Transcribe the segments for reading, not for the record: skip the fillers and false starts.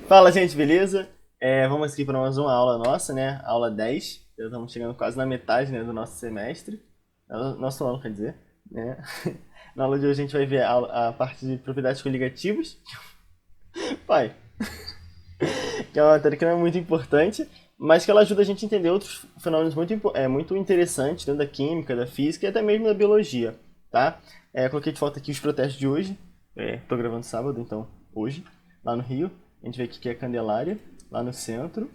Fala, gente, beleza? Vamos aqui para mais uma aula nossa, né? Aula 10. Já estamos chegando quase na metade, né, do nosso semestre. Nosso ano, quer dizer, né? Na aula de hoje a gente vai ver a parte de propriedades coligativas. Pai, que é uma matéria que não é muito importante, mas que ela ajuda a gente a entender outros fenômenos muito interessantes dentro da química, da física e até mesmo da biologia, tá? Coloquei de foto aqui os protestos de hoje. Tô gravando sábado, então hoje, lá no Rio. A gente vê aqui que é Candelária, lá no centro.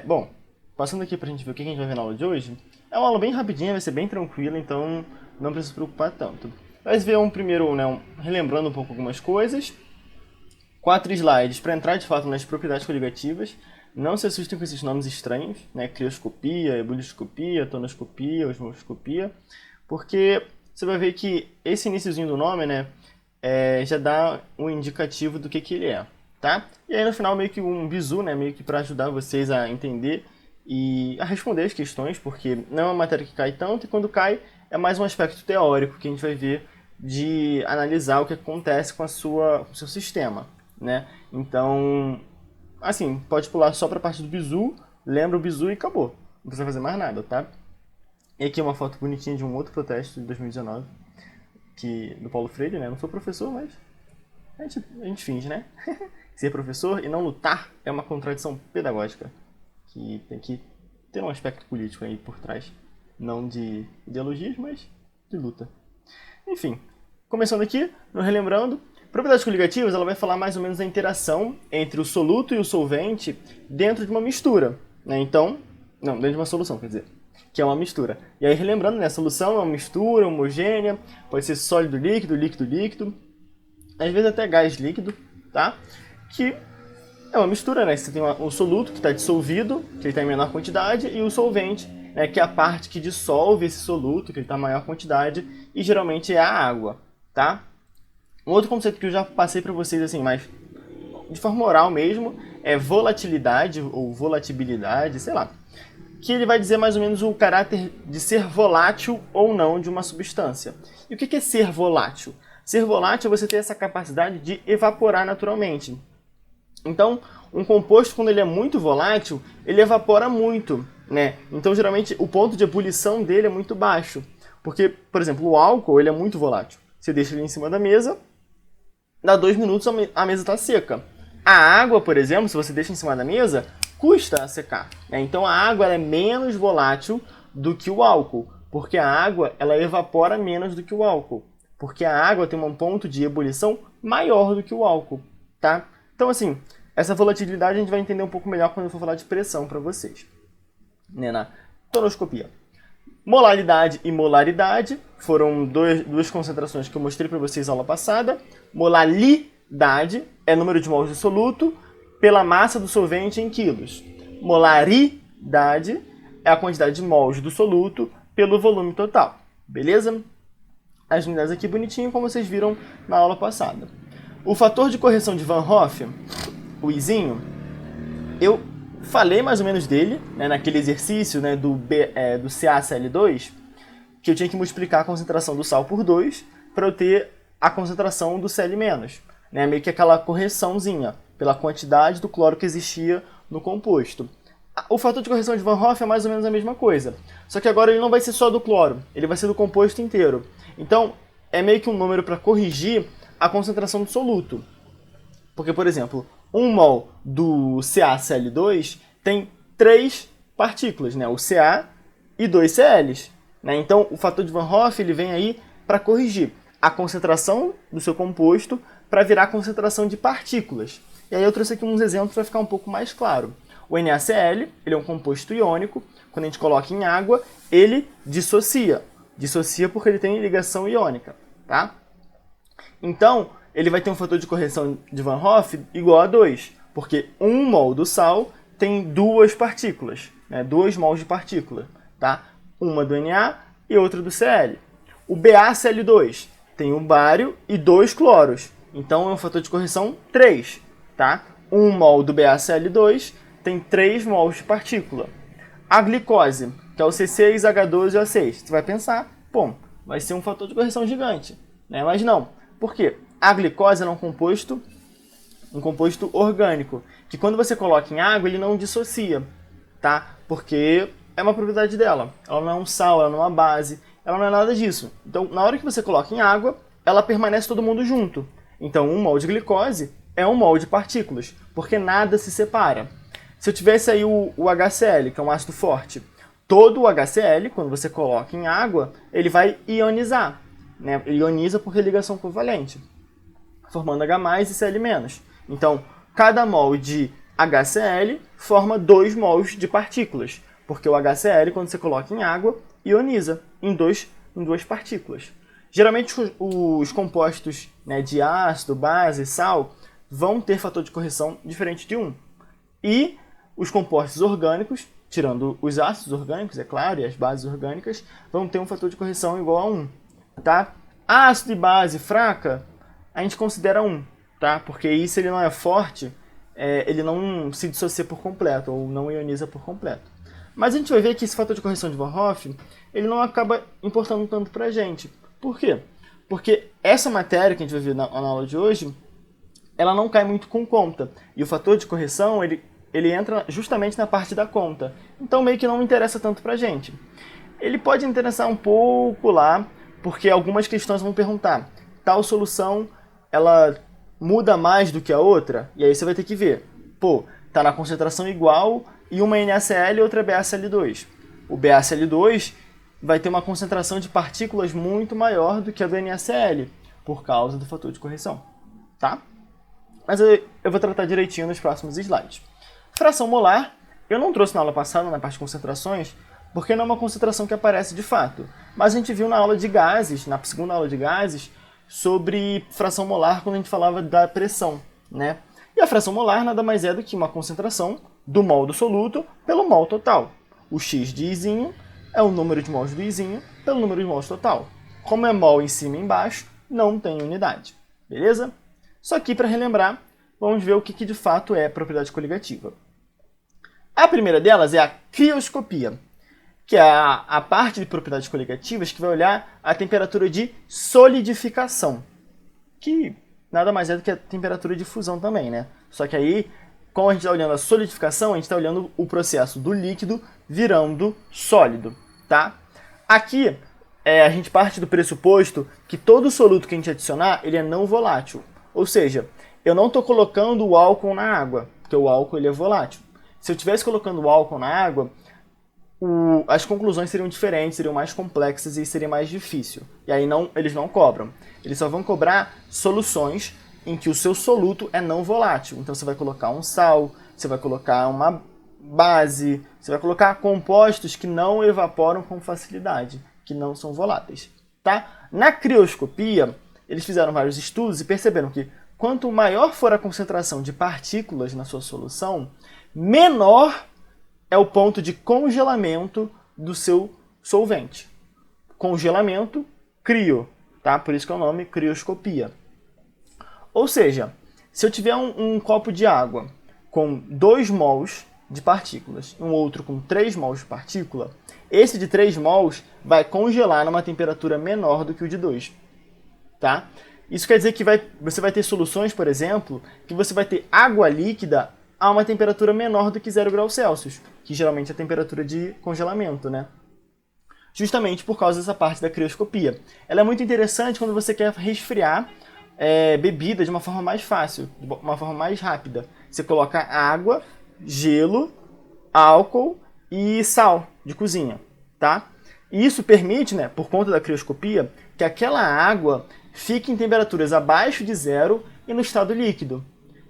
Bom, passando aqui pra gente ver o que a gente vai ver na aula de hoje. É uma aula bem rapidinha, vai ser bem tranquila, então não precisa se preocupar tanto. Vai ver primeiro, né, relembrando um pouco algumas coisas. 4 slides para entrar de fato nas propriedades coligativas. Não se assustem com esses nomes estranhos, né? Crioscopia, ebullioscopia, tonoscopia, osmoscopia, porque você vai ver que esse iniciozinho do nome, né, já dá um indicativo do que ele é, tá? E aí no final meio que um bizu, né, meio que para ajudar vocês a entender e a responder as questões, porque não é uma matéria que cai tanto e quando cai é mais um aspecto teórico que a gente vai ver de analisar o que acontece com com o seu sistema, né? Então, assim, pode pular só para a parte do bizu, lembra o bizu e acabou. Não precisa fazer mais nada, tá? E aqui é uma foto bonitinha de um outro protesto de 2019, do Paulo Freire, né? Não sou professor, mas a gente finge, né? Ser professor e não lutar é uma contradição pedagógica, que tem que ter um aspecto político aí por trás. Não de ideologias, mas de luta. Enfim, começando aqui, relembrando, propriedades coligativas ela vai falar mais ou menos da interação entre o soluto e o solvente dentro de uma mistura, né? Então, não, dentro de uma solução, quer dizer, que é uma mistura. E aí, relembrando, né, a solução é uma mistura homogênea, pode ser sólido líquido, líquido líquido, às vezes até gás líquido, tá? Que é uma mistura, né? Você tem o soluto que está dissolvido, que ele está em menor quantidade, e o solvente, né, que é a parte que dissolve esse soluto, que ele está em maior quantidade, e geralmente é a água, tá? Um outro conceito que eu já passei para vocês, assim, mas de forma oral mesmo, é volatilidade ou volatibilidade, sei lá. Que ele vai dizer mais ou menos o caráter de ser volátil ou não de uma substância. E o que é ser volátil? Ser volátil é você ter essa capacidade de evaporar naturalmente. Então, um composto, quando ele é muito volátil, ele evapora muito, né? Então, geralmente, o ponto de ebulição dele é muito baixo. Porque, por exemplo, o álcool, ele é muito volátil. Você deixa ele em cima da mesa, dá 2 minutos, a mesa está seca. A água, por exemplo, se você deixa em cima da mesa, custa a secar, né? Então, a água é menos volátil do que o álcool, porque a água ela evapora menos do que o álcool. Porque a água tem um ponto de ebulição maior do que o álcool, tá? Então, assim, essa volatilidade a gente vai entender um pouco melhor quando eu for falar de pressão para vocês, né, na tonoscopia. Molaridade e molaridade foram duas concentrações que eu mostrei para vocês na aula passada. Molaridade é número de mols do soluto pela massa do solvente em quilos. Molaridade é a quantidade de mols do soluto pelo volume total. Beleza? As unidades aqui bonitinho, como vocês viram na aula passada. O fator de correção de Van Hoff, o Izinho, eu falei mais ou menos dele, né, naquele exercício, né, do CaCl2, que eu tinha que multiplicar a concentração do sal por 2 para eu ter a concentração do Cl-, né, meio que aquela correçãozinha pela quantidade do cloro que existia no composto. O fator de correção de Van Hoff é mais ou menos a mesma coisa, só que agora ele não vai ser só do cloro, ele vai ser do composto inteiro. Então, é meio que um número para corrigir a concentração do soluto. Porque, por exemplo, 1 mol do CaCl2 tem 3 partículas, né? O Ca e 2 Cls. Né? Então, o fator de Van Hoff ele vem aí para corrigir a concentração do seu composto para virar a concentração de partículas. E aí eu trouxe aqui uns exemplos para ficar um pouco mais claro. O NaCl ele é um composto iônico. Quando a gente coloca em água, ele dissocia. Dissocia porque ele tem ligação iônica, tá? Então, ele vai ter um fator de correção de Van Hoff igual a 2, porque 1 mol do sal tem 2 partículas, né? 2 mols de partícula, tá? Uma do Na e outra do Cl. O BaCl2 tem um bário e 2 cloros, então é um fator de correção 3, tá? 1 mol do BaCl2 tem 3 mols de partícula. A glicose, que é o C6H12O6, você vai pensar, bom, vai ser um fator de correção gigante, né? Mas não. Por quê? A glicose é um composto um composto orgânico, que quando você coloca em água ele não dissocia, tá? Porque é uma propriedade dela. Ela não é um sal, ela não é uma base, ela não é nada disso. Então, na hora que você coloca em água, ela permanece todo mundo junto. Então, um mol de glicose é um mol de partículas, porque nada se separa. Se eu tivesse aí o HCl, que é um ácido forte, todo o HCl, quando você coloca em água, ele vai ionizar, né? Ele ioniza porque é ligação covalente, formando H+, e Cl-. Então, cada mol de HCl forma 2 mols de partículas, porque o HCl, quando você coloca em água, ioniza em duas partículas. Geralmente, os compostos, né, de ácido, base, sal, vão ter fator de correção diferente de 1. E os compostos orgânicos, tirando os ácidos orgânicos, é claro, e as bases orgânicas, vão ter um fator de correção igual a 1. Tá? Ácido e base fraca, a gente considera 1, tá? Porque aí, se ele não é forte, ele não se dissocia por completo, ou não ioniza por completo. Mas a gente vai ver que esse fator de correção de Van Hoff, ele não acaba importando tanto pra gente. Por quê? Porque essa matéria que a gente vai ver na aula de hoje, ela não cai muito com conta. E o fator de correção, ele entra justamente na parte da conta. Então, meio que não interessa tanto pra gente. Ele pode interessar um pouco lá, porque algumas questões vão perguntar, tal solução, ela muda mais do que a outra? E aí você vai ter que ver, pô, tá na concentração igual e uma NaCl e outra BaCl2. O BaCl2 vai ter uma concentração de partículas muito maior do que a do NaCl, por causa do fator de correção, tá? Mas eu vou tratar direitinho nos próximos slides. Fração molar, eu não trouxe na aula passada, na parte de concentrações, porque não é uma concentração que aparece de fato. Mas a gente viu na aula de gases, na segunda aula de gases, sobre fração molar quando a gente falava da pressão, né? E a fração molar nada mais é do que uma concentração do mol do soluto pelo mol total. O X de Izinho é o número de mols do Izinho pelo número de mols total. Como é mol em cima e embaixo, não tem unidade. Beleza? Só que, para relembrar, vamos ver o que de fato é propriedade coligativa. A primeira delas é a crioscopia, que é a parte de propriedades coligativas que vai olhar a temperatura de solidificação, que nada mais é do que a temperatura de fusão também, né? Só que aí, como a gente está olhando a solidificação, a gente está olhando o processo do líquido virando sólido, tá? Aqui, a gente parte do pressuposto que todo soluto que a gente adicionar, ele é não volátil. Ou seja, eu não estou colocando o álcool na água, porque o álcool ele é volátil. Se eu estivesse colocando o álcool na água, as conclusões seriam diferentes, seriam mais complexas e seria mais difícil. E aí eles não cobram. Eles só vão cobrar soluções em que o seu soluto é não volátil. Então você vai colocar um sal, você vai colocar uma base, você vai colocar compostos que não evaporam com facilidade, que não são voláteis. Tá? Na crioscopia, eles fizeram vários estudos e perceberam que quanto maior for a concentração de partículas na sua solução, menor é o ponto de congelamento do seu solvente. Congelamento, crio, tá? Por isso que é o nome crioscopia. Ou seja, se eu tiver um copo de água com 2 mols de partículas e um outro com 3 mols de partícula, esse de 3 mols vai congelar numa temperatura menor do que o de 2. Tá? Isso quer dizer que você vai ter soluções, por exemplo, que você vai ter água líquida a uma temperatura menor do que 0 graus Celsius, que geralmente é a temperatura de congelamento, né? Justamente por causa dessa parte da crioscopia. Ela é muito interessante quando você quer resfriar bebida de uma forma mais fácil, de uma forma mais rápida. Você coloca água, gelo, álcool e sal de cozinha, tá? E isso permite, né, por conta da crioscopia, que aquela água fique em temperaturas abaixo de 0 e no estado líquido.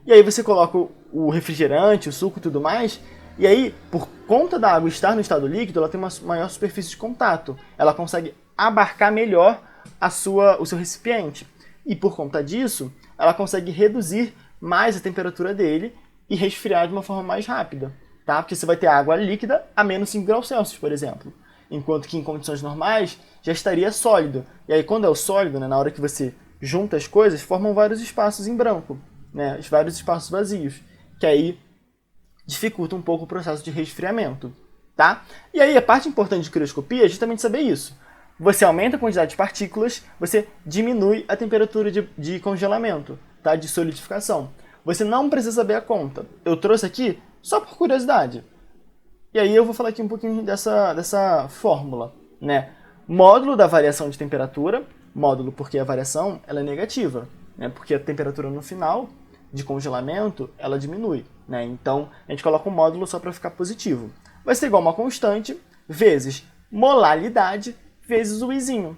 E aí você coloca o refrigerante, o suco e tudo mais, e aí, por conta da água estar no estado líquido, ela tem uma maior superfície de contato. Ela consegue abarcar melhor o seu recipiente. E por conta disso, ela consegue reduzir mais a temperatura dele e resfriar de uma forma mais rápida. Tá? Porque você vai ter água líquida a menos 5 graus Celsius, por exemplo. Enquanto que em condições normais já estaria sólido. E aí quando é o sólido, né, na hora que você junta as coisas, formam vários espaços em branco, né, vários espaços vazios, que aí dificulta um pouco o processo de resfriamento. Tá? E aí a parte importante de crioscopia é justamente saber isso. Você aumenta a quantidade de partículas, você diminui a temperatura de congelamento, tá? De solidificação. você não precisa saber a conta. Eu trouxe aqui só por curiosidade. E aí eu vou falar aqui um pouquinho dessa fórmula, né? Módulo da variação de temperatura, módulo porque a variação ela é negativa, né? Porque a temperatura no final de congelamento ela diminui, né? Então a gente coloca um módulo só para ficar positivo. Vai ser igual a uma constante vezes molalidade vezes o izinho.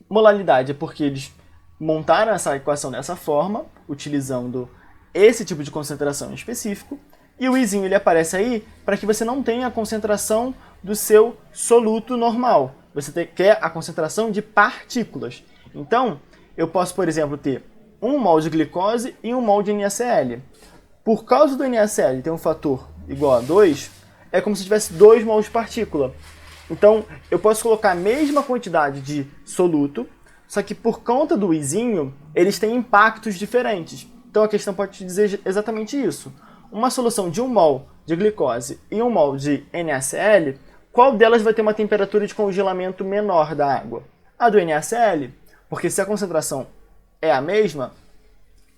Molalidade é porque eles montaram essa equação dessa forma, utilizando esse tipo de concentração em específico, e o izinho ele aparece aí para que você não tenha a concentração do seu soluto normal. Você quer a concentração de partículas. Então, eu posso, por exemplo, ter 1 mol de glicose e 1 mol de NaCl. Por causa do NaCl ter um fator igual a 2, é como se tivesse 2 mols de partícula. Então, eu posso colocar a mesma quantidade de soluto, só que por conta do izinho, eles têm impactos diferentes. Então, a questão pode te dizer exatamente isso. Uma solução de 1 mol de glicose e 1 mol de NaCl, qual delas vai ter uma temperatura de congelamento menor da água? A do NaCl, porque se a concentração é a mesma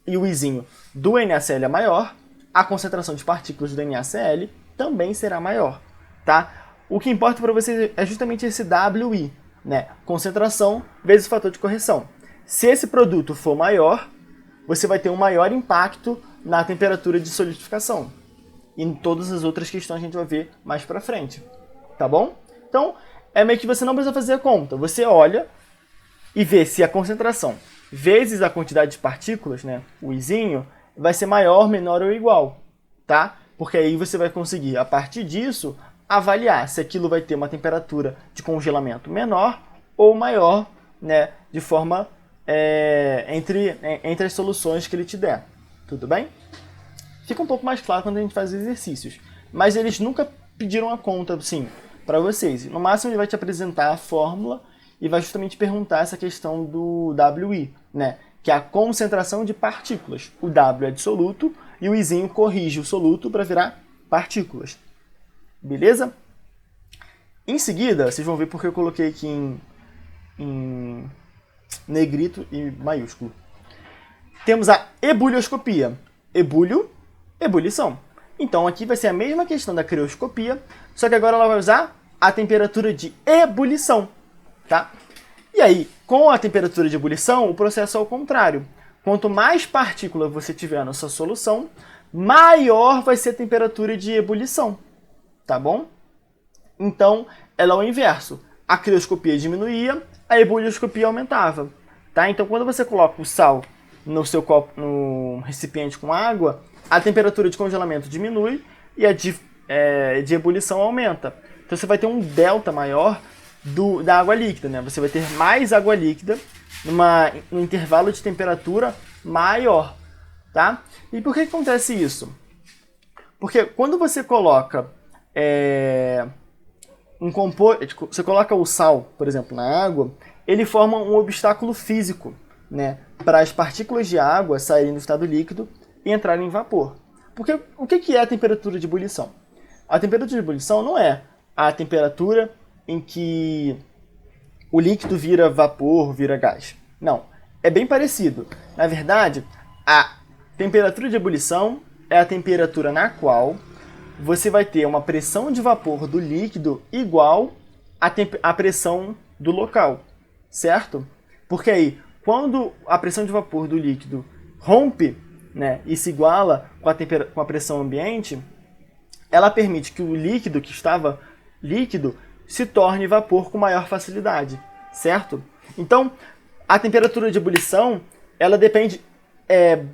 e o izinho do NaCl é maior, a concentração de partículas do NaCl também será maior, tá? O que importa para você é justamente esse WI, né? Concentração vezes fator de correção. Se esse produto for maior, você vai ter um maior impacto na temperatura de solidificação. E em todas as outras questões a gente vai ver mais para frente. Tá bom? Então, é meio que você não precisa fazer a conta. Você olha e vê se a concentração vezes a quantidade de partículas, né, o izinho, vai ser maior, menor ou igual. Tá? Porque aí você vai conseguir, a partir disso, avaliar se aquilo vai ter uma temperatura de congelamento menor ou maior, né, de forma entre as soluções que ele te der. Tudo bem? Fica um pouco mais claro quando a gente faz os exercícios. Mas eles nunca pediram a conta, assim, para vocês. No máximo ele vai te apresentar a fórmula e vai justamente perguntar essa questão do WI, né? Que é a concentração de partículas. O W é de soluto e o Izinho corrige o soluto para virar partículas. Beleza? Em seguida, vocês vão ver porque eu coloquei aqui em negrito e maiúsculo. Temos a ebulioscopia. Ebulho, ebulição. Então aqui vai ser a mesma questão da crioscopia, só que agora ela vai usar a temperatura de ebulição, tá? E aí, com a temperatura de ebulição, o processo é ao contrário. Quanto mais partícula você tiver na sua solução, maior vai ser a temperatura de ebulição, tá bom? Então, ela é o inverso. A crioscopia diminuía, a ebulioscopia aumentava, tá? Então, quando você coloca o sal no seu copo, no recipiente com água, a temperatura de congelamento diminui e a de ebulição aumenta. Então você vai ter um delta maior da água líquida, né? Você vai ter mais água líquida num intervalo de temperatura maior, tá? E por que acontece isso? Porque quando você coloca você coloca o sal, por exemplo, na água, ele forma um obstáculo físico, né, para as partículas de água saírem do estado líquido e entrarem em vapor. Porque o que é a temperatura de ebulição? A temperatura de ebulição não é a temperatura em que o líquido vira vapor, vira gás. Não, é bem parecido. Na verdade, a temperatura de ebulição é a temperatura na qual você vai ter uma pressão de vapor do líquido igual à pressão do local, certo? Porque aí, quando a pressão de vapor do líquido rompe, né, e se iguala com a pressão ambiente, ela permite que o líquido que estava líquido se torne vapor com maior facilidade, certo? Então, a temperatura de ebulição, ela depende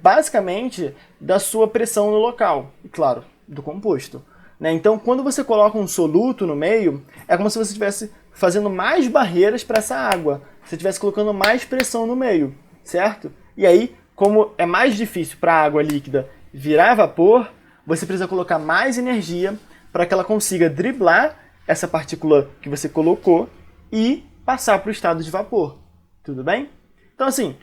basicamente da sua pressão no local, e claro, do composto, né? Então, quando você coloca um soluto no meio, é como se você estivesse fazendo mais barreiras para essa água, você estivesse colocando mais pressão no meio, certo? E aí, como é mais difícil para a água líquida virar vapor, você precisa colocar mais energia para que ela consiga driblar essa partícula que você colocou e passar para o estado de vapor. Tudo bem? Então, assim,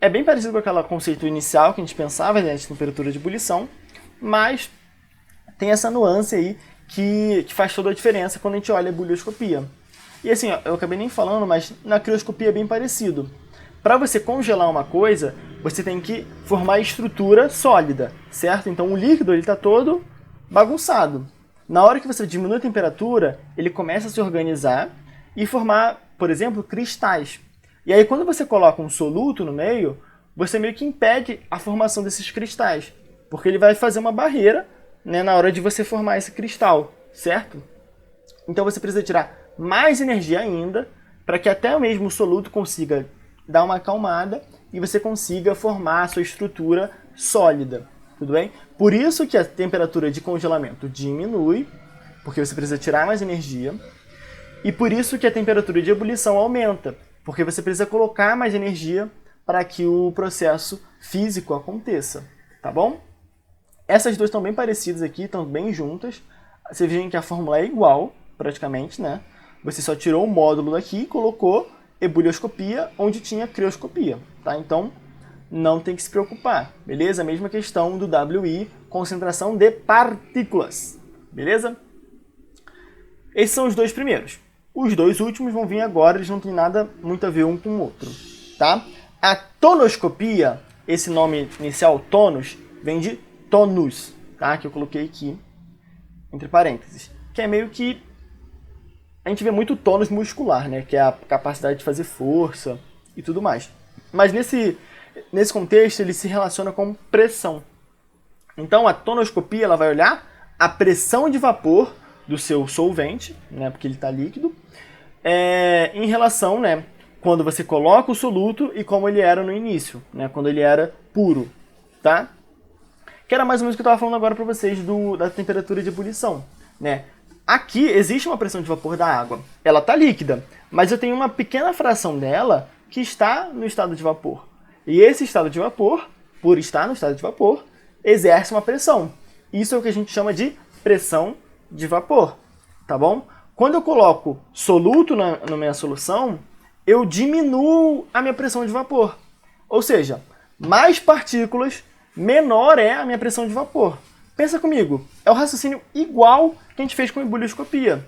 é bem parecido com aquele conceito inicial que a gente pensava, né, de temperatura de ebulição, mas tem essa nuance aí que faz toda a diferença quando a gente olha a ebulioscopia. E assim, eu acabei nem falando, mas na crioscopia é bem parecido. Para você congelar uma coisa, você tem que formar estrutura sólida, certo? Então o líquido está todo bagunçado. Na hora que você diminui a temperatura, ele começa a se organizar e formar, por exemplo, cristais. E aí quando você coloca um soluto no meio, você meio que impede a formação desses cristais, porque ele vai fazer uma barreira, né, na hora de você formar esse cristal, certo? Então você precisa tirar mais energia ainda, para que até mesmo o soluto consiga dar uma acalmada e você consiga formar a sua estrutura sólida, tudo bem? Por isso que a temperatura de congelamento diminui, porque você precisa tirar mais energia, e por isso que a temperatura de ebulição aumenta, porque você precisa colocar mais energia para que o processo físico aconteça, tá bom? Essas duas estão bem parecidas aqui, estão bem juntas. Você vê que a fórmula é igual, praticamente, né? Você só tirou o módulo daqui e colocou ebulioscopia onde tinha crioscopia, tá? Então, não tem que se preocupar, beleza? A mesma questão do WI, concentração de partículas, beleza? Esses são os dois primeiros. Os dois últimos vão vir agora, eles não têm nada muito a ver um com o outro, tá? A tonoscopia, esse nome inicial, tonos, vem de tonus, tá? Que eu coloquei aqui, entre parênteses, que é meio que a gente vê muito tônus muscular, né? Que é a capacidade de fazer força e tudo mais. Mas nesse contexto, ele se relaciona com pressão. Então, a tonoscopia ela vai olhar a pressão de vapor do seu solvente, né? Porque ele está líquido, em relação, né? Quando você coloca o soluto e como ele era no início, né? Quando ele era puro, tá? Que era mais ou menos o que eu estava falando agora para vocês da temperatura de ebulição, né? Aqui existe uma pressão de vapor da água. Ela está líquida, mas eu tenho uma pequena fração dela que está no estado de vapor. E esse estado de vapor, por estar no estado de vapor, exerce uma pressão. Isso é o que a gente chama de pressão de vapor, tá bom? Quando eu coloco soluto na minha solução, eu diminuo a minha pressão de vapor. Ou seja, mais partículas, menor é a minha pressão de vapor. Pensa comigo, é o raciocínio igual que a gente fez com a ebulioscopia.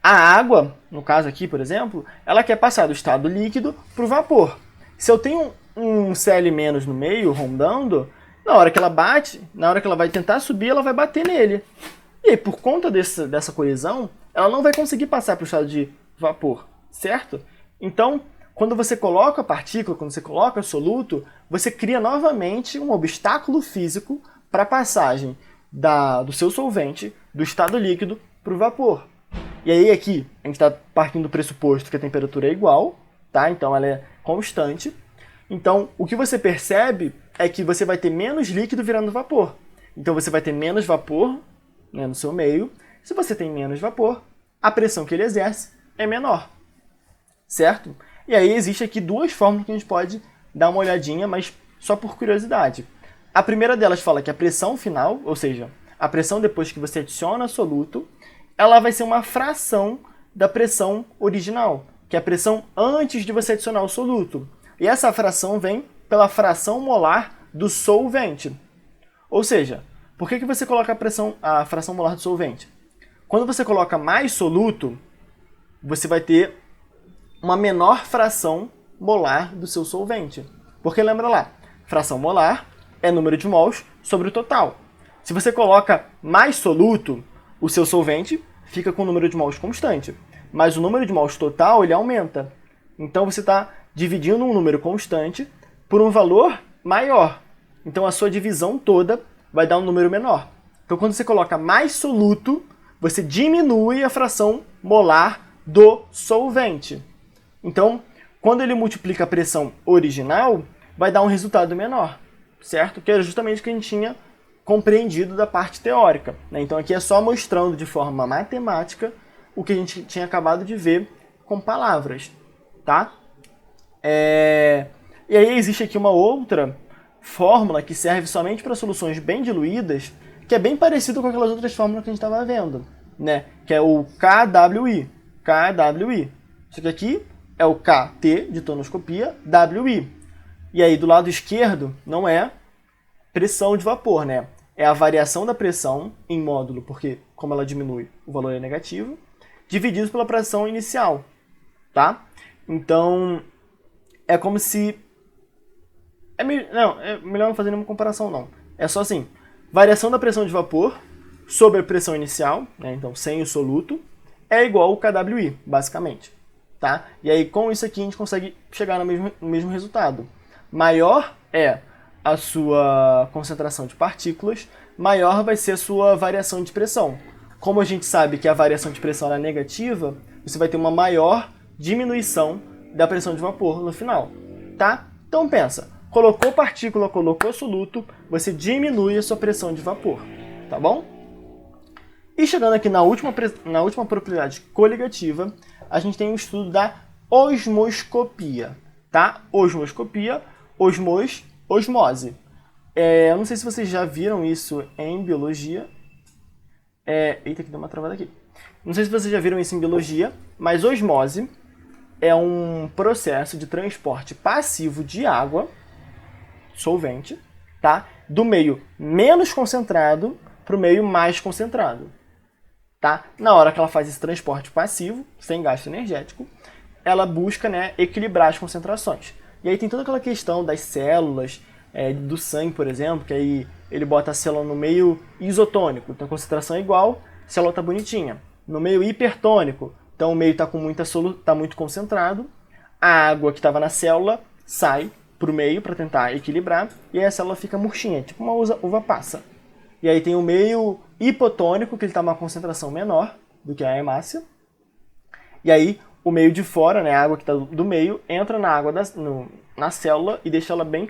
A água, no caso aqui, por exemplo, ela quer passar do estado líquido para o vapor. Se eu tenho um Cl- no meio, rondando, na hora que ela bate, na hora que ela vai tentar subir, ela vai bater nele. E aí, por conta dessa colisão, ela não vai conseguir passar para o estado de vapor, certo? Então, quando você coloca a partícula, quando você coloca o soluto, você cria novamente um obstáculo físico para a passagem do seu solvente, do estado líquido, para o vapor. E aí aqui, a gente está partindo do pressuposto que a temperatura é igual, tá? Então ela é constante. Então, o que você percebe é que você vai ter menos líquido virando vapor. Então você vai ter menos vapor, né, no seu meio. Se você tem menos vapor, a pressão que ele exerce é menor, certo? E aí existe aqui duas fórmulas que a gente pode dar uma olhadinha, mas só por curiosidade. A primeira delas fala que a pressão final, ou seja, a pressão depois que você adiciona soluto, ela vai ser uma fração da pressão original, que é a pressão antes de você adicionar o soluto. E essa fração vem pela fração molar do solvente. Ou seja, por que você coloca a fração molar do solvente? Quando você coloca mais soluto, você vai ter uma menor fração molar do seu solvente. Porque lembra lá, fração molar é número de mols sobre o total. Se você coloca mais soluto, o seu solvente fica com o número de mols constante. Mas o número de mols total ele aumenta. Então você está dividindo um número constante por um valor maior. Então a sua divisão toda vai dar um número menor. Então quando você coloca mais soluto, você diminui a fração molar do solvente. Então, quando ele multiplica a pressão original, vai dar um resultado menor, certo? Que era justamente o que a gente tinha compreendido da parte teórica, né? Então aqui é só mostrando de forma matemática o que a gente tinha acabado de ver com palavras, tá? E aí existe aqui uma outra fórmula que serve somente para soluções bem diluídas, que é bem parecido com aquelas outras fórmulas que a gente estava vendo, né? Que é o KWI. KWI. Isso aqui é o KT de tonoscopia, WI. E aí do lado esquerdo não é pressão de vapor, né? É a variação da pressão em módulo, porque como ela diminui, o valor é negativo, dividido pela pressão inicial, tá? Então, é como se Não, é melhor não fazer nenhuma comparação, não. É só assim, variação da pressão de vapor sobre a pressão inicial, né, então sem o soluto, é igual ao kWi, basicamente. Tá? E aí, com isso aqui, a gente consegue chegar no mesmo resultado. Maior é a sua concentração de partículas, maior vai ser a sua variação de pressão. Como a gente sabe que a variação de pressão é negativa, você vai ter uma maior diminuição da pressão de vapor no final. Tá? Então pensa, colocou partícula, colocou soluto, você diminui a sua pressão de vapor. Tá bom? E chegando aqui na última propriedade coligativa, a gente tem o estudo da osmoscopia, tá? Osmoscopia, osmose. Eu não sei se vocês já viram isso em biologia. Eita, que deu uma travada aqui. Não sei se vocês já viram isso em biologia, mas osmose é um processo de transporte passivo de água, solvente, tá? Do meio menos concentrado para o meio mais concentrado. Tá? Na hora que ela faz esse transporte passivo, sem gasto energético, ela busca, né, equilibrar as concentrações. E aí tem toda aquela questão das células, do sangue, por exemplo, que aí ele bota a célula no meio isotônico, então a concentração é igual, a célula está bonitinha. No meio hipertônico, então o meio está tá muito concentrado, a água que estava na célula sai para o meio para tentar equilibrar, e aí a célula fica murchinha, tipo uma uva passa. E aí tem o meio hipotônico, que ele está numa concentração menor do que a hemácia. E aí o meio de fora, né, a água que está do meio, entra na água na célula e deixa ela bem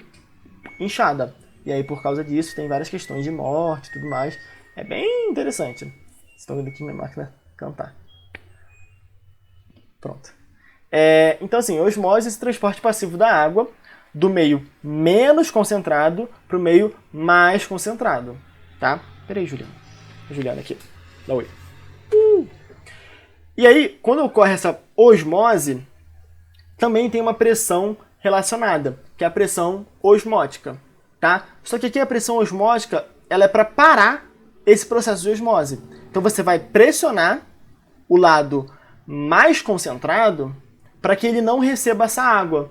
inchada. E aí por causa disso tem várias questões de morte e tudo mais. É bem interessante. Vocês estão vendo aqui minha máquina cantar. Pronto. Então assim, osmose é esse transporte passivo da água do meio menos concentrado para o meio mais concentrado. Tá? Peraí, Juliana. Juliana aqui. Dá oi. E aí, quando ocorre essa osmose, também tem uma pressão relacionada, que é a pressão osmótica. Tá? Só que aqui a pressão osmótica ela é para parar esse processo de osmose. Então você vai pressionar o lado mais concentrado para que ele não receba essa água.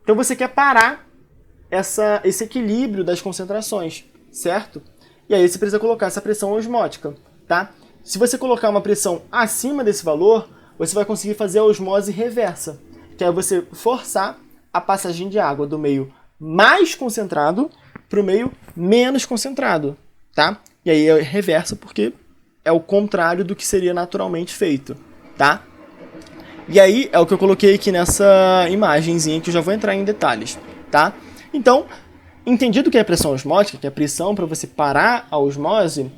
Então você quer parar esse equilíbrio das concentrações, certo? E aí você precisa colocar essa pressão osmótica, tá? Se você colocar uma pressão acima desse valor, você vai conseguir fazer a osmose reversa, que é você forçar a passagem de água do meio mais concentrado para o meio menos concentrado, tá? E aí é reversa porque é o contrário do que seria naturalmente feito, tá? E aí é o que eu coloquei aqui nessa imagenzinha, que eu já vou entrar em detalhes, tá? Então, entendido o que é pressão osmótica, que é a pressão para você parar a osmose,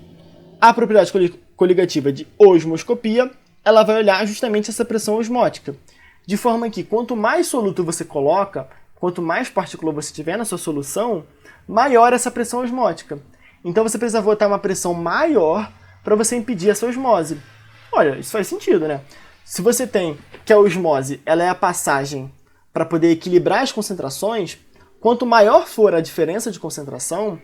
a propriedade coligativa de osmoscopia, ela vai olhar justamente essa pressão osmótica. De forma que quanto mais soluto você coloca, quanto mais partícula você tiver na sua solução, maior essa pressão osmótica. Então você precisa botar uma pressão maior para você impedir essa osmose. Olha, isso faz sentido, né? Se você tem que a osmose ela é a passagem para poder equilibrar as concentrações, quanto maior for a diferença de concentração,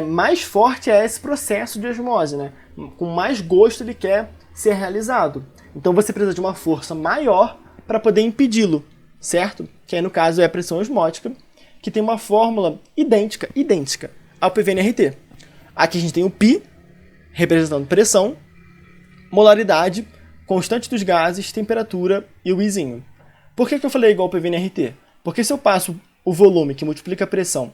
mais forte é esse processo de osmose, né? Com mais gosto ele quer ser realizado. Então você precisa de uma força maior para poder impedi-lo, certo? Que aí no caso é a pressão osmótica, que tem uma fórmula idêntica ao PV-NRT. Aqui a gente tem o π, representando pressão, molaridade, constante dos gases, temperatura e o Izinho. Por que eu falei igual ao PV-NRT? Porque se eu passo o volume que multiplica a pressão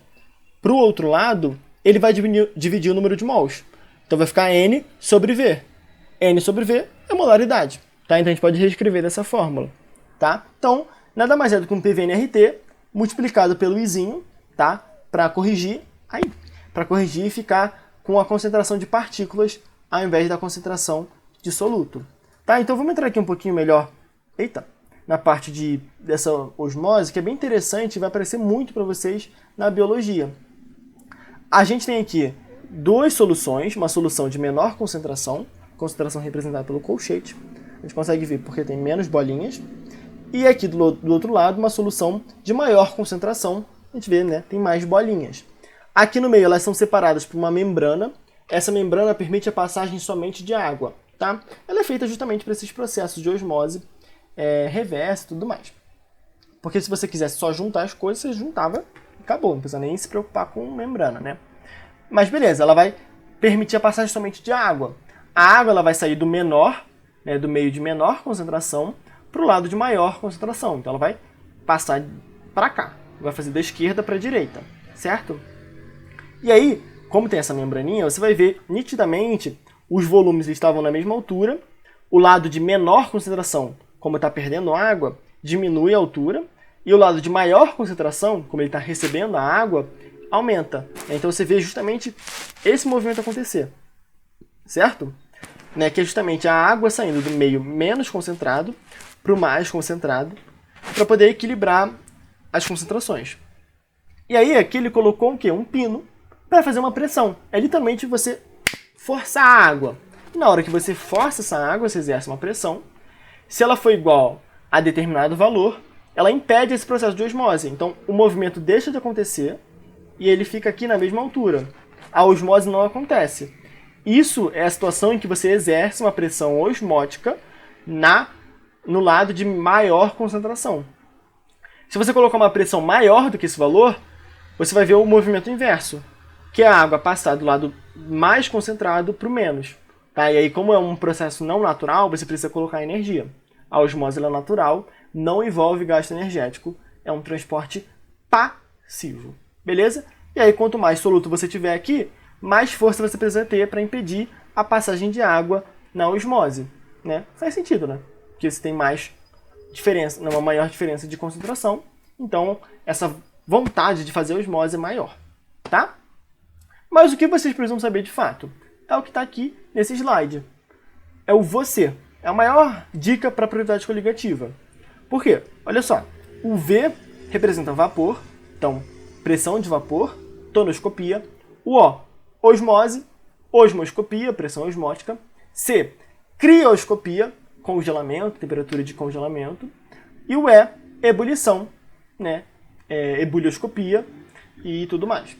para o outro lado, ele vai dividir o número de mols. Então vai ficar N sobre V. N sobre V é molaridade. Tá? Então a gente pode reescrever dessa fórmula. Tá? Então, nada mais é do que um PV-NRT multiplicado pelo Izinho, tá? Para corrigir e ficar com a concentração de partículas ao invés da concentração de soluto. Tá? Então vamos entrar aqui um pouquinho melhor na parte dessa osmose, que é bem interessante e vai aparecer muito para vocês na biologia. A gente tem aqui duas soluções, uma solução de menor concentração representada pelo colchete, a gente consegue ver porque tem menos bolinhas, e aqui do outro lado uma solução de maior concentração, a gente vê, né, tem mais bolinhas. Aqui no meio elas são separadas por uma membrana, essa membrana permite a passagem somente de água, tá? Ela é feita justamente para esses processos de osmose reversa e tudo mais. Porque se você quisesse só juntar as coisas, você juntava, acabou, não precisa nem se preocupar com membrana, né? Mas beleza, ela vai permitir a passagem somente de água. A água ela vai sair do menor, né, do meio de menor concentração, para o lado de maior concentração. Então ela vai passar para cá, vai fazer da esquerda para a direita, certo? E aí, como tem essa membraninha, você vai ver nitidamente os volumes estavam na mesma altura, o lado de menor concentração, como está perdendo água, diminui a altura, e o lado de maior concentração, como ele está recebendo a água, aumenta. Então você vê justamente esse movimento acontecer, certo? Né, que é justamente a água saindo do meio menos concentrado para o mais concentrado, para poder equilibrar as concentrações. E aí aqui ele colocou o quê? Um pino para fazer uma pressão. É literalmente você forçar a água. E na hora que você força essa água, você exerce uma pressão. Se ela for igual a determinado valor, ela impede esse processo de osmose. Então o movimento deixa de acontecer e ele fica aqui na mesma altura. A osmose não acontece. Isso é a situação em que você exerce uma pressão osmótica no lado de maior concentração. Se você colocar uma pressão maior do que esse valor, você vai ver o movimento inverso, que é a água passar do lado mais concentrado para o menos. Tá? E aí, como é um processo não natural, você precisa colocar energia. A osmose é natural, não envolve gasto energético, é um transporte passivo. Beleza? E aí, quanto mais soluto você tiver aqui, mais força você precisa ter para impedir a passagem de água na osmose. Né? Faz sentido, né? Porque você tem mais diferença, uma maior diferença de concentração, então essa vontade de fazer osmose é maior. Tá? Mas o que vocês precisam saber de fato? É o que está aqui nesse slide. É o você. É a maior dica para a propriedade coligativa. Por quê? Olha só. O V representa vapor, então pressão de vapor, tonoscopia. O O, osmose, osmoscopia, pressão osmótica. C, crioscopia, congelamento, temperatura de congelamento. E o E, ebulição, né? Ebulioscopia e tudo mais.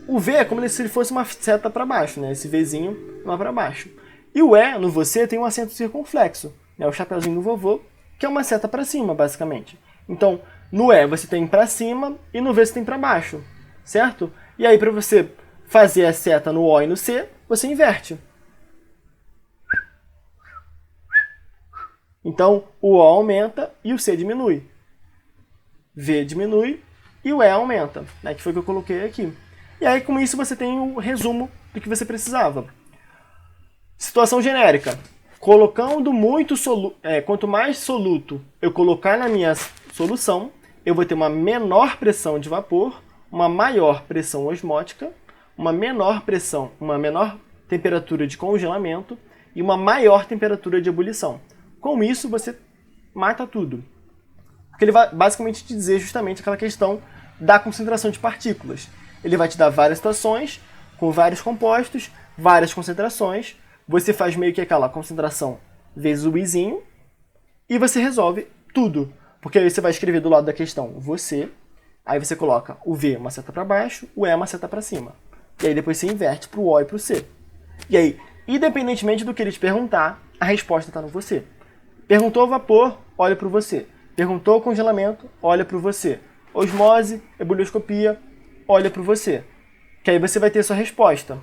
O V é como se ele fosse uma seta para baixo, né? Esse Vzinho lá para baixo. E o E, no você, tem um acento circunflexo, né? O chapeuzinho do vovô, que é uma seta para cima, basicamente. Então, no E você tem para cima e no V você tem para baixo, certo? E aí, para você fazer a seta no O e no C, você inverte. Então, o O aumenta e o C diminui. V diminui e o E aumenta, né? Que foi o que eu coloquei aqui. E aí, com isso, você tem o resumo do que você precisava. Situação genérica. Colocando muito soluto, quanto mais soluto eu colocar na minha solução, eu vou ter uma menor pressão de vapor, uma maior pressão osmótica, uma menor temperatura de congelamento e uma maior temperatura de ebulição. Com isso, você mata tudo. Porque ele vai basicamente te dizer justamente aquela questão da concentração de partículas. Ele vai te dar várias situações, com vários compostos, várias concentrações. Você faz meio que aquela concentração vezes o izinho e você resolve tudo. Porque aí você vai escrever do lado da questão você, aí você coloca o V uma seta para baixo, o E uma seta para cima. E aí depois você inverte para o O e para o C. E aí, independentemente do que ele te perguntar, a resposta está no você. Perguntou vapor, olha para o você. Perguntou congelamento, olha para o você. Osmose, ebulioscopia, olha para o você. Que aí você vai ter sua resposta.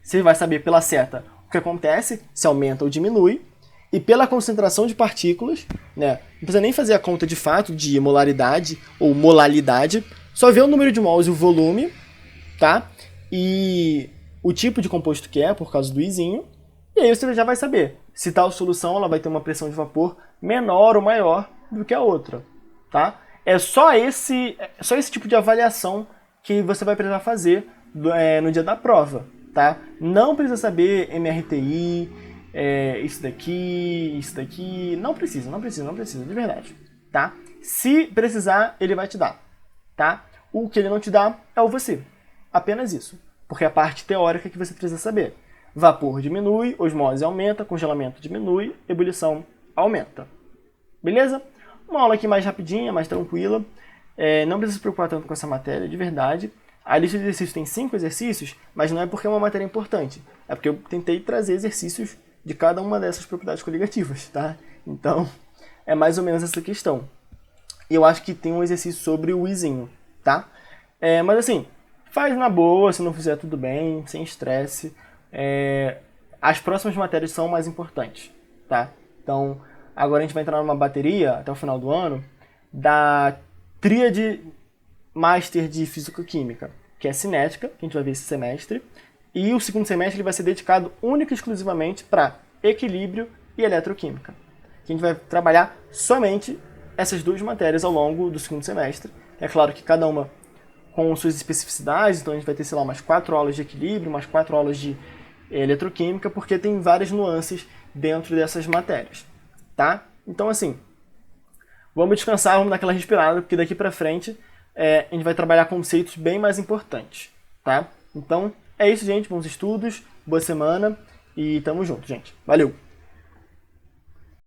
Você vai saber pela seta o que acontece, se aumenta ou diminui, e pela concentração de partículas, né? Não precisa nem fazer a conta de fato de molaridade ou molalidade, só ver o número de mols e o volume, tá? E o tipo de composto que é, por causa do izinho, e aí você já vai saber se tal solução ela vai ter uma pressão de vapor menor ou maior do que a outra, tá? É só esse tipo de avaliação que você vai precisar fazer no dia da prova, tá? Não precisa saber MRTI, isso daqui, não precisa, de verdade, tá? Se precisar, ele vai te dar, tá? O que ele não te dá é o você, apenas isso, porque é a parte teórica que você precisa saber. Vapor diminui, osmose aumenta, congelamento diminui, ebulição aumenta. Beleza? Uma aula aqui mais rapidinha, mais tranquila. Não precisa se preocupar tanto com essa matéria, de verdade. A lista de exercícios tem 5 exercícios, mas não é porque é uma matéria importante. É porque eu tentei trazer exercícios de cada uma dessas propriedades coligativas, tá? Então, é mais ou menos essa questão. E eu acho que tem um exercício sobre o izinho, tá? Mas assim, faz na boa, se não fizer tudo bem, sem estresse. As próximas matérias são mais importantes, tá? Então, agora a gente vai entrar numa bateria, até o final do ano, da tríade Master de Físico-Química, que é cinética, que a gente vai ver esse semestre, e o segundo semestre ele vai ser dedicado única e exclusivamente para equilíbrio e eletroquímica. Que a gente vai trabalhar somente essas duas matérias ao longo do segundo semestre. É claro que cada uma com suas especificidades, então a gente vai ter, sei lá, umas 4 aulas de equilíbrio, umas 4 aulas de eletroquímica, porque tem várias nuances dentro dessas matérias, tá? Então, assim, vamos descansar, vamos dar aquela respirada, porque daqui pra frente a gente vai trabalhar conceitos bem mais importantes, tá? Então, é isso, gente. Bons estudos, boa semana e tamo junto, gente. Valeu!